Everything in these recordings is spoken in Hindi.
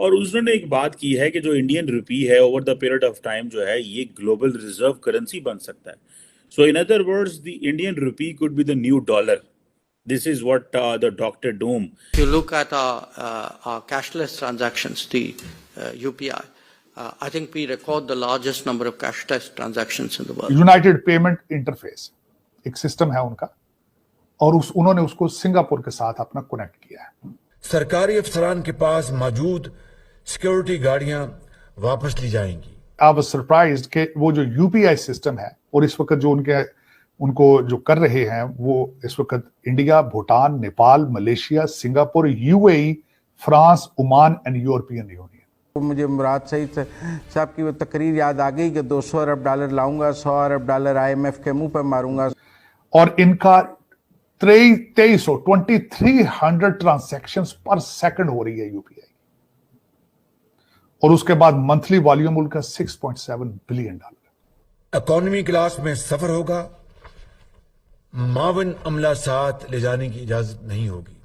और उन्होंने एक बात की है कि जो इंडियन रुपी है over the period of time जो है ये ग्लोबल रिजर्व करेंसी बन सकता है. So in other words the Indian rupee could be the new dollar. This is what the Dr. Doom. If you look at our cashless transactions, the UPI, I think we record the largest number of cashless transactions in the world. United Payment Interface एक सिस्टम है उनका और उन्होंने उसको सिंगापुर के साथ अपना कनेक्ट किया है. सरकारी अफसरान के पास मौजूद सिक्योरिटी गाड़ियां वापस ली जाएंगी. I was surprised कि वो जो UPI सिस्टम है और इस वक्त जो उनको जो कर रहे हैं वो इस वक्त India, Bhutan, Nepal, Malaysia, Singapore, UAE, France, Oman and European union. मुझे मुराद सईद साहब की वो तकरीर याद आ गई कि $200 अरब लाऊंगा, $100 अरब IMF के मुंह पर मारूंगा. और इनका 2300 ट्रांजैक्शंस पर सेकंड हो रही है UPI. और उसके बाद मंथली वॉल्यूम उनका $6.7 बिलियन. इकोनॉमी क्लास में सफर होगा, मावन अमला साथ ले जाने की इजाजत नहीं होगी.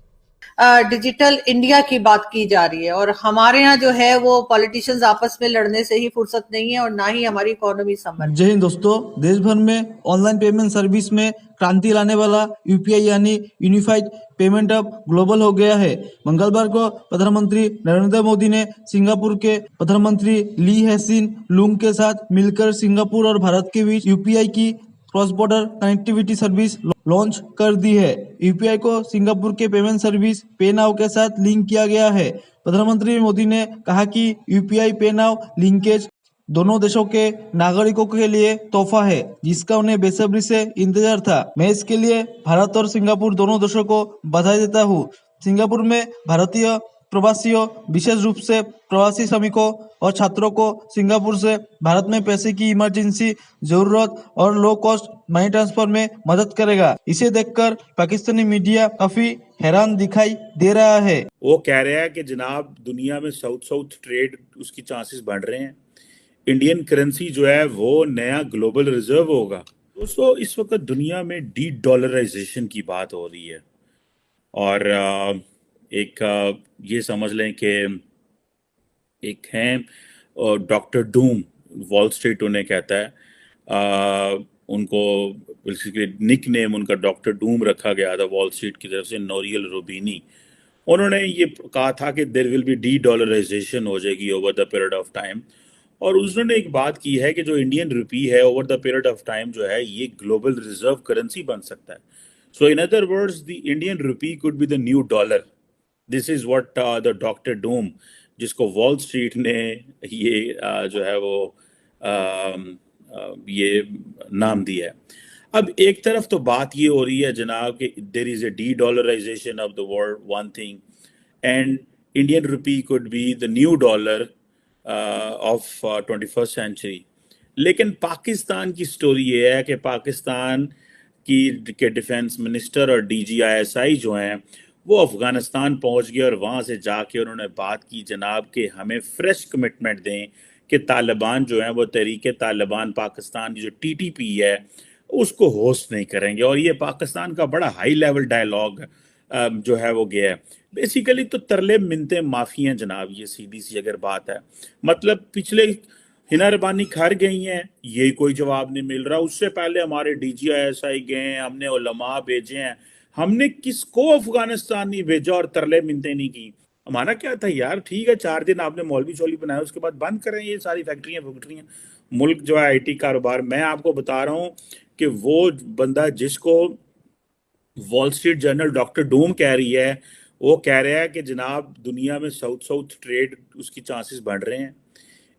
डिजिटल इंडिया की बात की जा रही है और हमारे यहाँ जो है वो पॉलिटिशियंस आपस में लड़ने से ही फुर्सत नहीं है और ना ही हमारी इकोनॉमी संभल. जय हिंद दोस्तों. देश भर में ऑनलाइन पेमेंट सर्विस में क्रांति लाने वाला UPI यानी यूनिफाइड पेमेंट अब ग्लोबल हो गया है. मंगलवार को प्रधानमंत्री नरेंद्र मोदी ने सिंगापुर के प्रधानमंत्री ली हेसिन लुंग के साथ मिलकर सिंगापुर और भारत के बीच UPI की cross border connectivity service launch कर दी है. UPI को सिंगापुर के पेमेंट सर्विस पे नाउ के साथ लिंक किया गया है. प्रधानमंत्री मोदी ने कहा कि UPI पे नाउ लिंकेज दोनों देशों के नागरिकों के लिए तोहफा है जिसका उन्हें बेसब्री से इंतजार था. मैं इसके लिए भारत और सिंगापुर दोनों देशों को बधाई देता हूँ. सिंगापुर में भारतीय प्रवासियों, विशेष रूप से प्रवासी श्रमिकों और छात्रों को सिंगापुर से भारत में पैसे की इमरजेंसी जरूरत और लो कॉस्ट मनी ट्रांसफर में मदद करेगा. इसे देखकर पाकिस्तानी मीडिया काफी हैरान दिखाई दे रहा है. वो कह रहा है कि जनाब दुनिया में साउथ ट्रेड उसकी चांसेस बढ़ रहे हैं. इंडियन करेंसी जो है वो नया ग्लोबल रिजर्व होगा. दोस्तों इस वक्त दुनिया में डी-डॉलराइजेशन की बात हो रही है और एक ये समझ लें कि एक हैं डॉक्टर डूम, वॉल स्ट्रीट उन्हें कहता है. उनको निक नेम उनका डॉक्टर डूम रखा गया था वॉल स्ट्रीट की तरफ से, नोरियल रूबिनी. उन्होंने ये कहा था कि देयर विल बी डी-डॉलराइजेशन हो जाएगी over the period of time. और उन्होंने एक बात की है कि जो इंडियन रुपी है over the period of time जो है ये ग्लोबल रिजर्व करेंसी बन सकता है. So in other words the Indian rupee could be the new dollar. This is what the Doctor Doom, जिसको वॉल स्ट्रीट ने ये जो है वो ये नाम दिया है. अब एक तरफ तो बात ये हो रही है जनाब कि there is a dedollarisation of the world, one thing, and Indian rupee could be the new dollar of 21st century. लेकिन पाकिस्तान की स्टोरी ये है कि पाकिस्तान के डिफेंस मिनिस्टर और DGISI जो हैं वो अफगानिस्तान पहुंच गए और वहाँ से जाके उन्होंने बात की जनाब कि हमें फ्रेश कमिटमेंट दें कि तालिबान जो हैं वो तहरीक तालिबान पाकिस्तान की जो TTP है उसको होस्ट नहीं करेंगे. और ये पाकिस्तान का बड़ा हाई लेवल डायलॉग जो है वो गया है. बेसिकली तो तरले मिनते माफ़ी हैं जनाब, ये सीधी सी अगर बात है. मतलब पिछले हिना रबानी घर गई हैं, ये कोई जवाब नहीं मिल रहा. उससे पहले हमारे DGISI गए हैं, हमने उलमा भेजे हैं, हमने किसको अफगानिस्तान नहीं भेजा और तरले मिनते नहीं की. हमारा क्या था यार, ठीक है 4 दिन आपने मौलवी शौलवी बनाया, उसके बाद बंद करें ये सारी फैक्ट्रियाँ. मुल्क जो है IT कारोबार. मैं आपको बता रहा हूँ कि वो बंदा जिसको Wall street journal doctor Doom कह रही है, वो कह रहा है कि जनाब दुनिया में साउथ ट्रेड उसकी चांसेस बढ़ रहे हैं.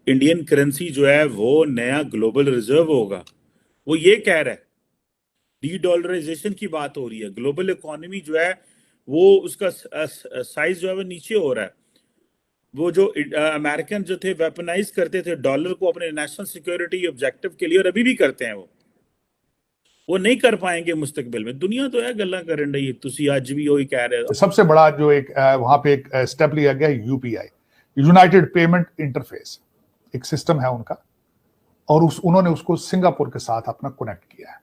इंडियन करेंसी जो है वो नया ग्लोबल रिजर्व होगा. वो ये कह रहा है. डी-डॉलराइजेशन की बात हो रही है. ग्लोबल इकोनॉमी जो है वो उसका साइज जो है वो नीचे हो रहा है. वो जो अमेरिकन जो थे वेपनाइज करते थे डॉलर को अपने नेशनल सिक्योरिटी ऑब्जेक्टिव के लिए, और अभी भी करते हैं, वो नहीं कर पाएंगे मुस्तकबिल में. दुनिया तो है गल्ला करन रही है, तुसी आज भी वही कह रहे हो. सबसे बड़ा जो एक वहां पे एक स्टेप लिया गया UPI, यूनाइटेड पेमेंट इंटरफेस एक सिस्टम है उनका और उन्होंने उसको सिंगापुर के साथ अपना कनेक्ट किया है.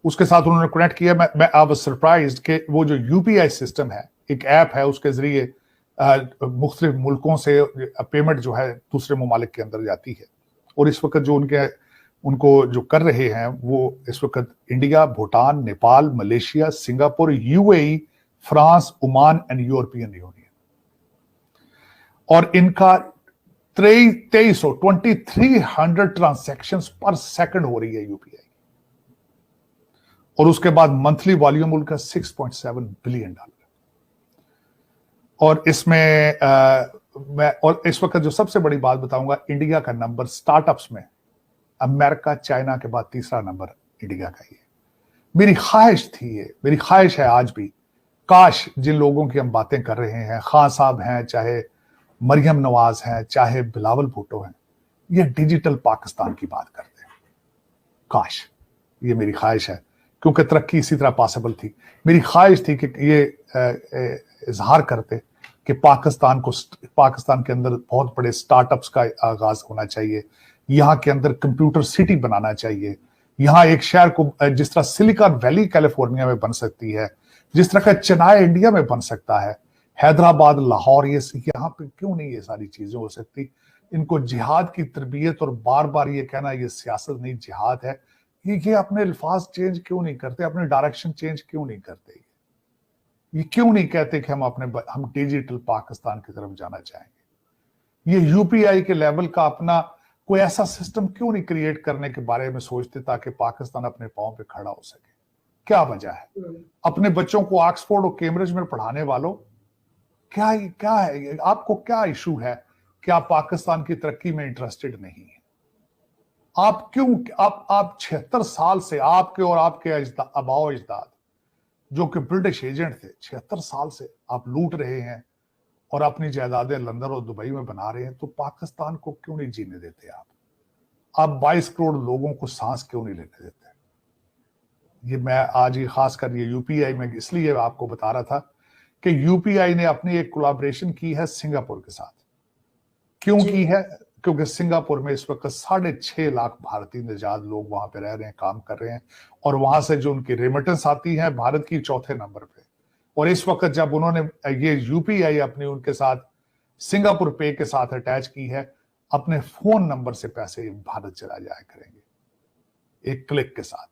उसके साथ उन्होंने कनेक्ट किया. मैं आई वाज सरप्राइज्ड कि वो जो UPI सिस्टम है, एक ऐप है, उसके जरिए मुख्तलिफ मुल्कों से पेमेंट जो है दूसरे ममालिक के अंदर जाती है। और इस वक्त जो उनको जो कर रहे हैं वो इस वक्त India, Bhutan, Nepal, Malaysia, Singapore, UAE, France, Oman and European union. और इनका 2300 ट्रांसैक्शंस पर सेकंड हो रही है यूपीआई। और उसके बाद मंथली वॉल्यूम उनका $6.7 बिलियन। और इसमें मैं और इस वक्त जो सबसे बड़ी बात बताऊंगा, इंडिया का नंबर स्टार्टअप्स में अमेरिका, चाइना के बाद तीसरा नंबर इंडिया का ही है। मेरी ख्वाहिश है आज भी, काश जिन लोगों की हम बातें कर रहे हैं, खान साहब हैं, चाहे मरियम नवाज हैं, चाहे बिलावल भुट्टो हैं, ये डिजिटल पाकिस्तान की बात करते हैं। काश, ये मेरी ख्वाहिश है, क्योंकि तरक्की इसी तरह पॉसिबल थी। मेरी ख्वाहिश थी कि ये इजहार करते कि पाकिस्तान के अंदर बहुत बड़े स्टार्टअप्स का आगाज होना चाहिए, यहाँ के अंदर कंप्यूटर सिटी बनाना चाहिए, यहाँ एक शहर को जिस तरह सिलिकॉन वैली कैलिफोर्निया में बन सकती है, जिस तरह का चेन्नई इंडिया में बन सकता है, हैदराबाद, लाहौर, ये यहाँ पे क्यों नहीं ये सारी चीजें हो सकती। इनको जिहाद की तरबियत और बार बार ये कहना ये सियासत नहीं जिहाद है, ये अपने अल्फाज चेंज क्यों नहीं करते, अपने डायरेक्शन चेंज क्यों नहीं करते, ये क्यों नहीं कहते कि हम डिजिटल पाकिस्तान की तरफ जाना चाहेंगे। ये यूपीआई के लेवल का अपना कोई ऐसा सिस्टम क्यों नहीं क्रिएट करने के बारे में सोचते ताकि पाकिस्तान अपने पांव पे खड़ा हो सके। क्या वजह है? अपने बच्चों को ऑक्सफोर्ड और कैम्ब्रिज में पढ़ाने वालों, क्या है आपको क्या इशू है कि आप पाकिस्तान की तरक्की में इंटरेस्टेड नहीं है? आप क्यों आप 76 साल से आपके और आपके आबाओ अजदाद जो कि ब्रिटिश एजेंट थे, 76 साल से आप लूट रहे हैं और अपनी जायदादें लंदन और दुबई में बना रहे हैं, तो पाकिस्तान को क्यों नहीं जीने देते आप 22 करोड़ लोगों को सांस क्यों नहीं लेने देते? ये मैं आज ही खासकर ये यूपीआई में इसलिए आपको बता रहा था कि यूपीआई ने अपनी एक कोलैबोरेशन की है सिंगापुर के साथ। क्यों की है? क्योंकि सिंगापुर में इस वक्त 6.5 लाख भारतीय निजात लोग वहां पे रह रहे हैं, काम कर रहे हैं, और वहां से जो उनकी रेमिटेंस आती है भारत की 4थे नंबर पे। और इस वक्त जब उन्होंने ये यूपीआई अपनी उनके साथ सिंगापुर पे के साथ अटैच की है, अपने फोन नंबर से पैसे भारत चला जाया करेंगे एक क्लिक के साथ।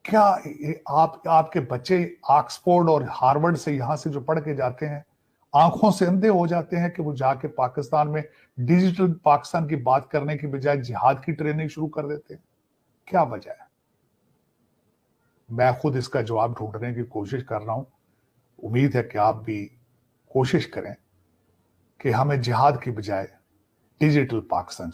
क्या आपके बच्चे ऑक्सफोर्ड और हार्वर्ड से यहां से जो पढ़ के जाते हैं, आंखों से अंधे हो जाते हैं कि वो जाके पाकिस्तान में डिजिटल पाकिस्तान की बात करने की बजाय जिहाद की ट्रेनिंग शुरू कर देते हैं? क्या वजह है? मैं खुद इसका जवाब ढूंढने की कोशिश कर रहा हूं। उम्मीद है कि आप भी कोशिश करें कि हमें जिहाद की बजाय डिजिटल पाकिस्तान